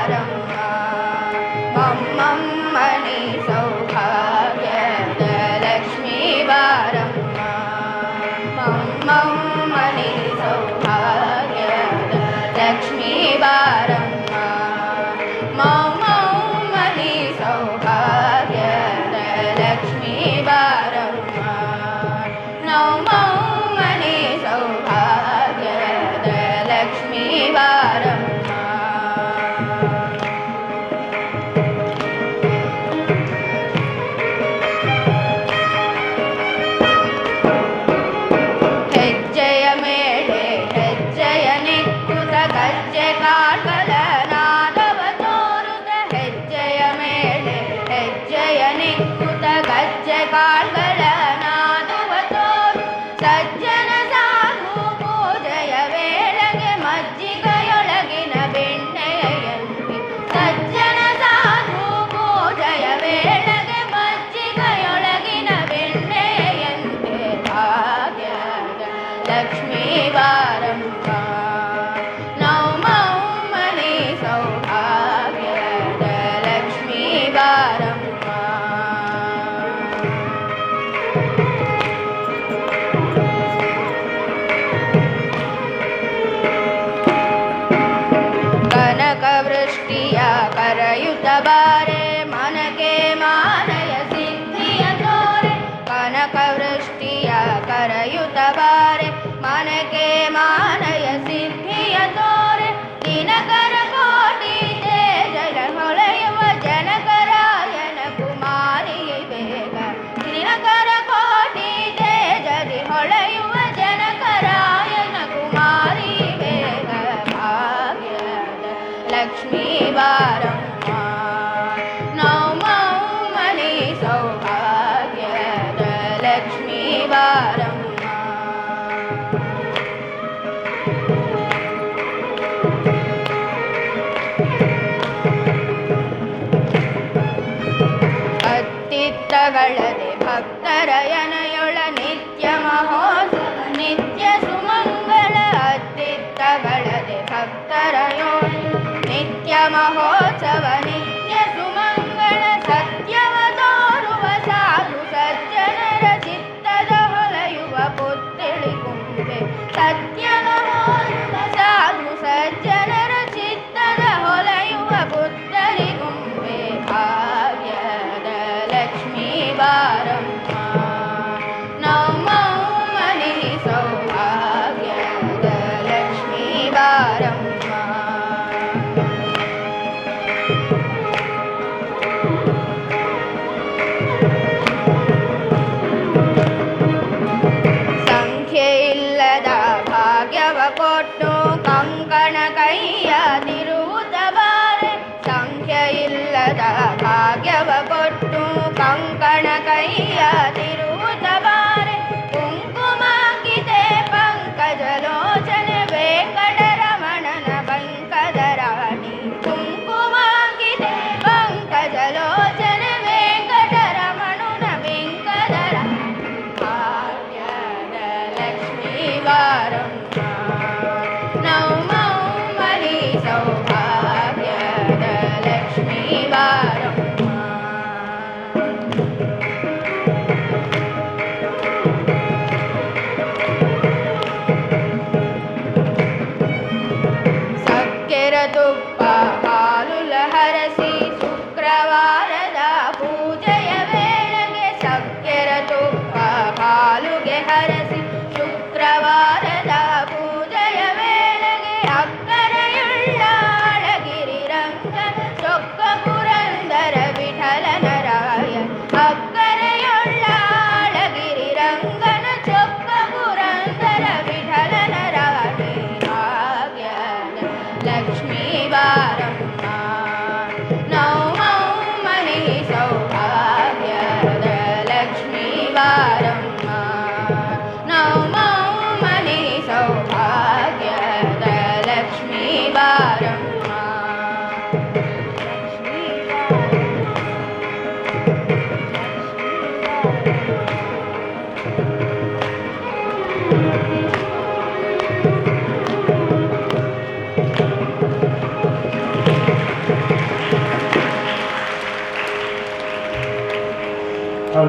ಬಾರಮ್ಮ ಮಮ್ಮಮ್ಮನಿ ಸೌಭಾಗ್ಯದ ಲಕ್ಷ್ಮೀ ಬಾರಮ್ಮ ಮಮ್ಮಮ್ಮನಿ ಸೌಭಾಗ್ಯದ ಲಕ್ಷ್ಮೀ ಬಾರಮ್ಮ ಮಮ್ಮಮ್ಮನಿ ಸೌಭಾಗ್ಯದ ಲಕ್ಷ್ಮೀ ಬಾರಮ್ಮ ನಮ್ಮಮ್ಮನಿ ಸೌಭಾಗ್ಯದ ಲಕ್ಷ್ಮೀ ಬಾರಮ್ಮ ಹೆಜ್ಜೆಯ ಮೇಲೆ ಹೆಜ್ಜೆಯ ನಿಕ್ಕುತ ಗಜ್ಜೆ ಕಾಕಲ ನಾದವ ತೋರುತ ಹೆಜ್ಜೆಯ ಮೇಲೆ ಹೆಜ್ಜೆಯ ನಿಕ್ಕುತ ಗಜ್ಜೆ ಕಾಕಲ ನಾದವ ತೋರು ಸಜ್ಜನ ಸಾಧು ಪೂಜೆಯ ವೇಳೆಗೆ ಮಜ್ಜಿಗೆಯೊಳಗಿನ ಬೆಣ್ಣೆಯಲ್ಲಿ ಸಜ್ಜನ ಸಾಧು ಪೂಜೆಯ ವೇಳೆಗೆ ಮಜ್ಜಿಗೆಯೊಳಗಿನ ಬೆಣ್ಣೆಯಂತೆ ಭಾಗ್ಯದ ಲಕ್ಷ್ಮೀ ಬಾರಮ್ಮ ನಮ್ಮಮ್ಮನಿ ಸೌಭಾಗ್ಯದ ಲಕ್ಷ್ಮೀ ಬಾರಮ್ಮ ಕನಕ ವೃಷ್ಟಿಯ ಕರೆಯುತ್ತ ಬಾರೆ ಮನಕೆ ಮಾನಯ ಸಿದ್ಧಿಯ ತೋರೆ ಕನಕ ವೃಷ್ಟಿಯ ಕರೆಯುತ್ತ ಬಾರೆ ಮನಕೆ ಮಾನಯ ಸಿದ್ಧಿಯ ತೋರೆ ದಿನಕರ ಕೋಟಿ ತೇಜಲ ಹೊಳೆಯುವ ಜನಕರಾಯನ ಕುಮಾರಿ ಬೇಗ ದಿನಕರ ಕೋಟಿ ತೇಜಲಿ ಹೊಳೆಯುವ ಜನಕರಾಯನ ಕುಮಾರಿ ಬೇಗ ಭಾಗ್ಯದ ಲಕ್ಷ್ಮೀ ಬಾರಮ್ಮ ನಮ್ಮಮ್ಮನಿ ಸೌಭಾಗ್ಯದ ಲಕ್ಷ್ಮೀ ಬಾರಮ್ಮ ಅತ್ತಿತ್ತಗಳದೆ ಭಕ್ತರ ಯನಯೊಳ ನಿತ್ಯ ಮಹೋತ್ಸವ ನಿತ್ಯ ಸುಮಂಗಳ ಅತ್ತಿತ್ತಗಳದೆ ಭಕ್ತರ ನಿತ್ಯ ಮಹೋತ್ಸವ ನಿತ್ಯ ಸುಮಂಗಳ ಸತ್ಯವ ತೋರುವ ಸಾಧು ಸಜ್ಜನರ ಚಿತ್ತದ ಹೊಳೆಯುವ ಪುತ್ಥಳಿ ಕುಂಬೆ ಸತ್ಯವ ತೋರುವ ಸಾಧು ಸಜ್ಜನರ ಚಿತ್ತದ ಹೊಳೆಯುವ ಪುತ್ಥಳಿ ಕುಂಬೆ ಭಾಗ್ಯದ ಲಕ್ಷ್ಮೀ ಬಾರಮ್ಮ ನಮ್ಮಮ್ಮನಿ ಸೌಭಾಗ್ಯದ ಲಕ್ಷ್ಮೀ ಬಾರಮ್ಮ ಸಂಖ್ಯೆ ಇಲ್ಲದ ಭಾಗ್ಯವ ಕೊಟ್ಟು ಕಂಕಣ ಕೈಯ ತಿರುವುದ ಬಾರೆ ಸಂಖ್ಯೆ ಇಲ್ಲದ ಭಾಗ್ಯವ ಕೊಟ್ಟು ಕಂಕಣ ಕೈಯ ತಿರುವುದ ಬಾರೆ ಕುಂಕುಮಾಂಕಿತೆ ಪಂಕಜಲೋಚನೆ ವೆಂಕಟರಮಣನ ಪಂಕದ ರಾಣಿ ಕುಂಕುಮಾಂಕಿತೆ ಪಂಕಜಲೋಚನೆ ವೆಂಕಟರಮಣನ ವೆಂಕದ ರಾಣಿ ಭಾಗ್ಯದ ಲಕ್ಷ್ಮೀ ಬಾರಮ್ಮ ನಮ್ಮಮ್ಮನಿ ಸೌಭಾಗ್ಯದ ಲಕ್ಷ್ಮೀ ಬಾರಮ್ಮ ಸಕ್ಕೆರ ತುಪ್ಪ ಹಾಲುಲ ಹರಸಿ ಶುಕ್ರವಾರದ ಪೂಜೆಯ ವೇಳೆಗೆ ಸಕ್ಕೆರ ತುಪ್ಪ ಹಾಲುಗೆ ಹರಸಿ ಶುಕ್ರವಾರದ ಪೂಜೆಯ ವೇಳೆಗೆ ಅಕ್ಕರೆಯುಳ್ಳ ಅಳಗಿರಿ ರಂಗನ ಚೊಕ್ಕ ಪುರಂದರ ವಿಠಲನರಾಯ ಅಕ್ಕರೆಯುಳ್ಳ ಅಳಗಿರಿ ರಂಗನ ಚೊಕ್ಕ ಪುರಂದರ ವಿಠಲನರಾಣಿ ಭಾಗ್ಯದ ಲಕ್ಷ್ಮೀ ಬಾರಮ್ಮ ನಮ್ಮಮ್ಮನಿ ಸೌಭಾಗ್ಯದ ಲಕ್ಷ್ಮೀ ಬಾರಮ್ಮ ನಮ್ಮಮ್ಮನಿ ಸೌಭಾಗ್ಯದ ಲಕ್ಷ್ಮೀ ಬಾರಮ್ಮ